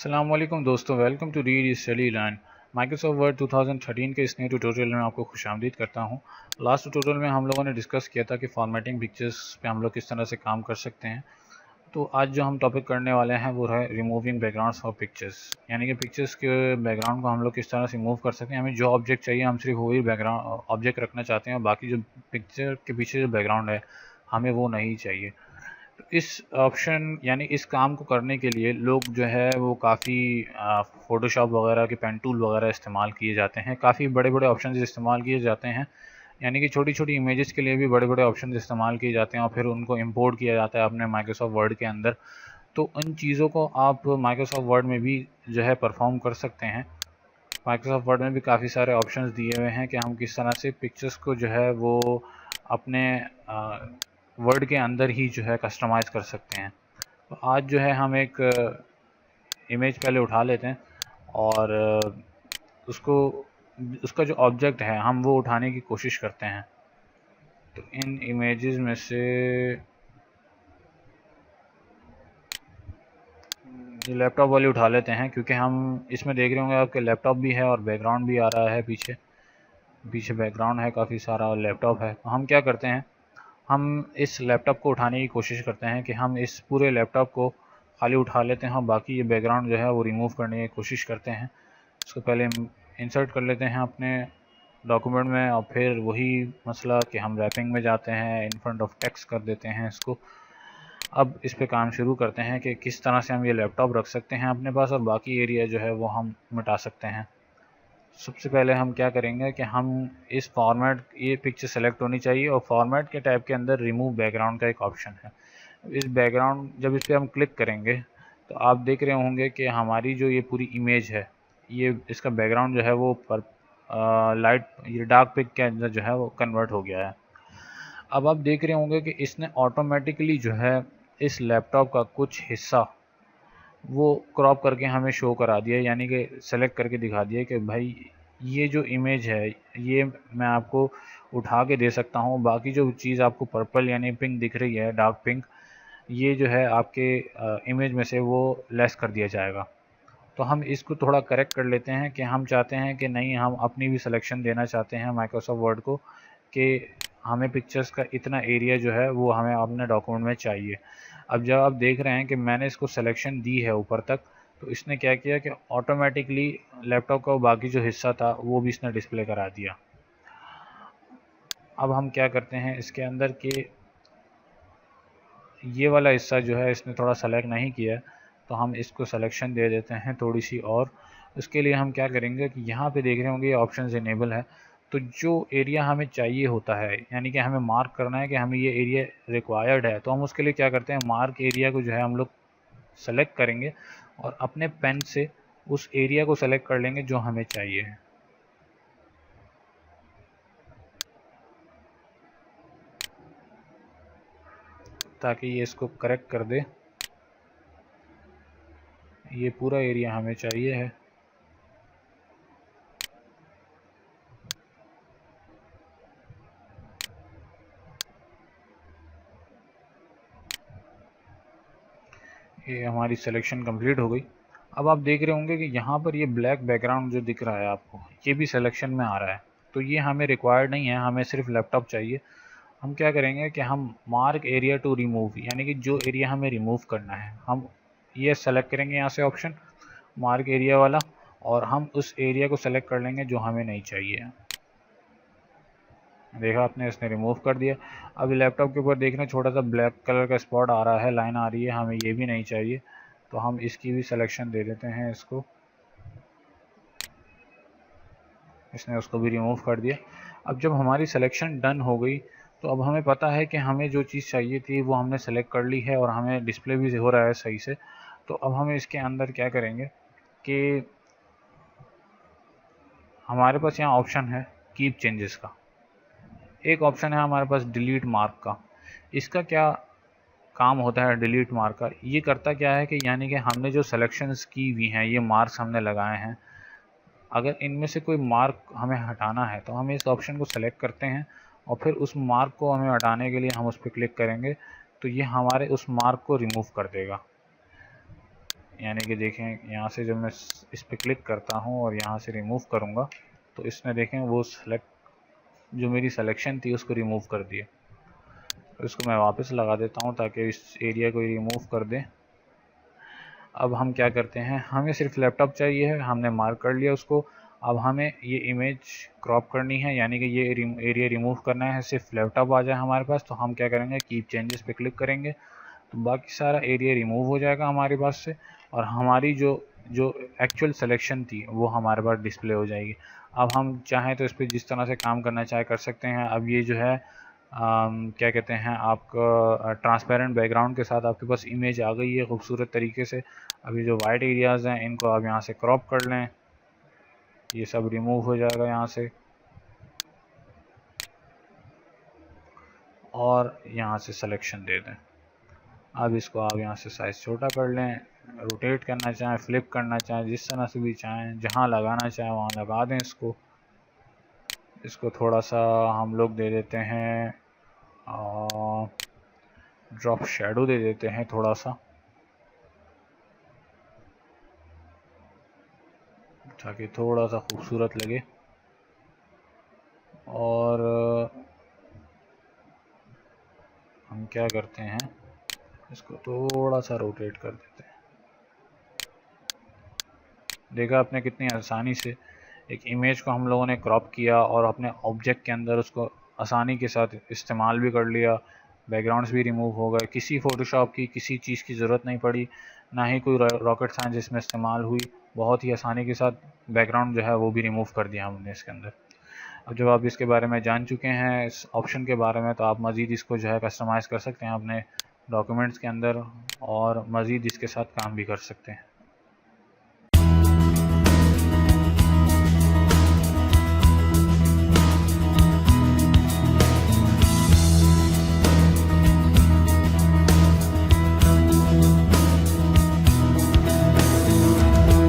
अस्सलामुअलैकुम दोस्तों, welcome to read study learn. Microsoft Word 2013 के इस नए ट्यूटोरियल में आपको खुशामदीद करता हूं। लास्ट ट्यूटोरियल में हम लोगों ने डिस्कस किया था कि फॉर्मेटिंग पिक्चर्स पे हम लोग किस तरह से काम कर सकते हैं। तो आज जो हम टॉपिक करने वाले हैं वो है रिमूविंग बैकग्राउंड्स फॉर पिक्चर्स, यानी कि पिक्चर्स के बैकग्राउंड को हम लोग किस तरह से रिमूव कर सकते हैं। हमें जो ऑब्जेक्ट चाहिए हम सिर्फ वही बैकग्राउंड ऑब्जेक्ट रखना चाहते हैं और बाकी जो पिक्चर के पीछे जो बैकग्राउंड है हमें वो नहीं चाहिए। तो इस ऑप्शन यानी इस काम को करने के लिए लोग जो है वो काफ़ी फ़ोटोशॉप वगैरह के पेन टूल वगैरह इस्तेमाल किए जाते हैं, काफ़ी बड़े बड़े ऑप्शन इस्तेमाल किए जाते हैं। यानी कि छोटी छोटी इमेजेस के लिए भी बड़े बड़े ऑप्शन इस्तेमाल किए जाते हैं और फिर उनको इंपोर्ट किया जाता है अपने माइक्रोसॉफ्ट वर्ड के अंदर। तो उन चीज़ों को आप माइक्रोसॉफ्ट वर्ड में भी जो है परफॉर्म कर सकते हैं। माइक्रोसॉफ्ट वर्ड में भी काफ़ी सारे ऑप्शंस दिए हुए हैं कि हम किस तरह से पिक्चर्स को जो है वो अपने वर्ड के अंदर ही जो है कस्टमाइज़ कर सकते हैं। तो आज जो है हम एक इमेज पहले उठा लेते हैं और उसको उसका जो ऑब्जेक्ट है हम वो उठाने की कोशिश करते हैं। तो इन इमेजेस में से लैपटॉप वाली उठा लेते हैं, क्योंकि हम इसमें देख रहे होंगे आपके लैपटॉप भी है और बैकग्राउंड भी आ रहा है, पीछे बैकग्राउंड है काफ़ी सारा और लैपटॉप है। तो हम क्या करते हैं, हम इस लैपटॉप को उठाने की कोशिश करते हैं कि हम इस पूरे लैपटॉप को खाली उठा लेते हैं और बाकी ये बैकग्राउंड जो है वो रिमूव करने की कोशिश करते हैं। इसको पहले इंसर्ट कर लेते हैं अपने डॉक्यूमेंट में और फिर वही मसला कि हम रैपिंग में जाते हैं, इन फ्रंट ऑफ टेक्स्ट कर देते हैं इसको। अब इस पे काम शुरू करते हैं कि किस तरह से हम ये लैपटॉप रख सकते हैं अपने पास और बाकी एरिया जो है वो हम मिटा सकते हैं। सबसे पहले हम क्या करेंगे कि हम इस फॉर्मेट, ये पिक्चर सेलेक्ट होनी चाहिए और फॉर्मेट के टैब के अंदर रिमूव बैकग्राउंड का एक ऑप्शन है। इस बैकग्राउंड जब इस पर हम क्लिक करेंगे तो आप देख रहे होंगे कि हमारी जो ये पूरी इमेज है, ये इसका बैकग्राउंड जो है वो पर लाइट ये डार्क पिक के अंदर जो है वो कन्वर्ट हो गया है। अब आप देख रहे होंगे कि इसने ऑटोमेटिकली जो है इस लैपटॉप का कुछ हिस्सा वो क्रॉप करके हमें शो करा दिया, यानी कि सेलेक्ट करके दिखा दिया कि भाई ये जो इमेज है ये मैं आपको उठा के दे सकता हूँ। बाकी जो चीज़ आपको पर्पल यानी पिंक दिख रही है, डार्क पिंक, ये जो है आपके इमेज में से वो लेस कर दिया जाएगा। तो हम इसको थोड़ा करेक्ट कर लेते हैं कि हम चाहते हैं कि नहीं, हम अपनी भी सिलेक्शन देना चाहते हैं माइक्रोसॉफ्ट वर्ड को कि हमें पिक्चर्स का इतना एरिया जो है वो हमें अपने डॉक्यूमेंट में चाहिए। अब जब आप देख रहे हैं कि मैंने इसको सिलेक्शन दी है ऊपर तक, तो इसने क्या किया कि ऑटोमेटिकली लैपटॉप का बाकी जो हिस्सा था वो भी इसने डिस्प्ले करा दिया। अब हम क्या करते हैं इसके अंदर कि ये वाला हिस्सा जो है इसने थोड़ा सेलेक्ट नहीं किया है, तो हम इसको सिलेक्शन दे देते हैं थोड़ी सी। और उसके लिए हम क्या करेंगे कि यहाँ पे देख रहे होंगे ये ऑप्शन इनेबल है। तो जो एरिया हमें चाहिए होता है, यानी कि हमें मार्क करना है कि हमें ये एरिया रिक्वायर्ड है, तो हम उसके लिए क्या करते हैं, मार्क एरिया को जो है हम लोग सेलेक्ट करेंगे और अपने पेन से उस एरिया को सेलेक्ट कर लेंगे जो हमें चाहिए। ताकि ये इसको करेक्ट कर दे। ये पूरा एरिया हमें चाहिए है। ये हमारी सिलेक्शन कंप्लीट हो गई। अब आप देख रहे होंगे कि यहाँ पर ये ब्लैक बैकग्राउंड जो दिख रहा है आपको, ये भी सिलेक्शन में आ रहा है। तो ये हमें रिक्वायर्ड नहीं है, हमें सिर्फ लैपटॉप चाहिए। हम क्या करेंगे कि हम मार्क एरिया टू रिमूव, यानी कि जो एरिया हमें रिमूव करना है हम ये सेलेक्ट करेंगे यहाँ से ऑप्शन मार्क एरिया वाला, और हम उस एरिया को सेलेक्ट कर लेंगे जो हमें नहीं चाहिए। देखा आपने, इसने रिमूव कर दिया। अभी लैपटॉप के ऊपर देखना छोटा सा ब्लैक कलर का स्पॉट आ रहा है, लाइन आ रही है, हमें ये भी नहीं चाहिए। तो हम इसकी भी सिलेक्शन दे देते हैं इसको। इसने उसको भी रिमूव कर दिया। अब जब हमारी सिलेक्शन डन हो गई तो अब हमें पता है कि हमें जो चीज़ चाहिए थी वो हमने सेलेक्ट कर ली है और हमें डिस्प्ले भी हो रहा है सही से। तो अब हम इसके अंदर क्या करेंगे कि हमारे पास यहाँ ऑप्शन है कीप चेंजेस का, एक ऑप्शन है हमारे पास डिलीट मार्क का। इसका क्या काम होता है डिलीट मार्क का, ये करता क्या है कि यानी कि हमने जो सिलेक्शंस की हुई हैं, ये मार्क्स हमने लगाए हैं, अगर इनमें से कोई मार्क हमें हटाना है तो हम इस ऑप्शन को सेलेक्ट करते हैं और फिर उस मार्क को हमें हटाने के लिए हम उस पर क्लिक करेंगे तो ये हमारे उस मार्क को रिमूव कर देगा। यानी कि देखें यहाँ से जब मैं इस पर क्लिक करता हूँ और यहाँ से रिमूव करूँगा तो इसने देखें वो सेलेक्ट जो मेरी सिलेक्शन थी उसको रिमूव कर दिया। इसको मैं वापस लगा देता हूँ ताकि इस एरिया को रिमूव कर दें। अब हम क्या करते हैं, हमें सिर्फ लैपटॉप चाहिए है, हमने मार्क कर लिया उसको। अब हमें ये इमेज क्रॉप करनी है, यानी कि ये एरिया रिमूव करना है, सिर्फ लैपटॉप आ जाए हमारे पास। तो हम क्या करेंगे, कीप चेंजेस पे क्लिक करेंगे तो बाकी सारा एरिया रिमूव हो जाएगा हमारे पास से, और हमारी जो एक्चुअल सिलेक्शन थी वो हमारे पास डिस्प्ले हो जाएगी। अब हम चाहें तो इस पर जिस तरह से काम करना चाहे कर सकते हैं। अब ये जो है क्या कहते हैं, आपका ट्रांसपेरेंट बैकग्राउंड के साथ आपके पास इमेज आ गई है खूबसूरत तरीके से। अभी जो वाइट एरियाज़ हैं इनको आप यहाँ से क्रॉप कर लें, ये सब रिमूव हो जाएगा यहाँ से, और यहाँ से सिलेक्शन दे दें। अब इसको आप यहाँ से साइज़ छोटा कर लें, रोटेट करना चाहें, फ्लिप करना चाहें, जिस तरह से भी चाहें, जहाँ लगाना चाहें वहाँ लगा दें इसको थोड़ा सा हम लोग दे देते हैं, ड्रॉप शेडो दे देते हैं थोड़ा सा, ताकि थोड़ा सा खूबसूरत लगे। और हम क्या करते हैं, इसको थोड़ा सा रोटेट कर देते हैं। देखा आपने कितनी आसानी से एक इमेज को हम लोगों ने क्रॉप किया और अपने ऑब्जेक्ट के अंदर उसको आसानी के साथ इस्तेमाल भी कर लिया। बैकग्राउंड्स भी रिमूव हो गए, किसी फ़ोटोशॉप की किसी चीज़ की ज़रूरत नहीं पड़ी, ना ही कोई रॉकेट साइंस इसमें इस्तेमाल हुई। बहुत ही आसानी के साथ बैकग्राउंड जो है वो भी रिमूव कर दिया हमने इसके अंदर। अब जब आप इसके बारे में जान चुके हैं, इस ऑप्शन के बारे में, तो आप मज़ीद इसको जो है कस्टमाइज़ कर सकते हैं अपने डॉक्यूमेंट्स के अंदर, और मज़ीद इसके साथ काम भी कर सकते हैं।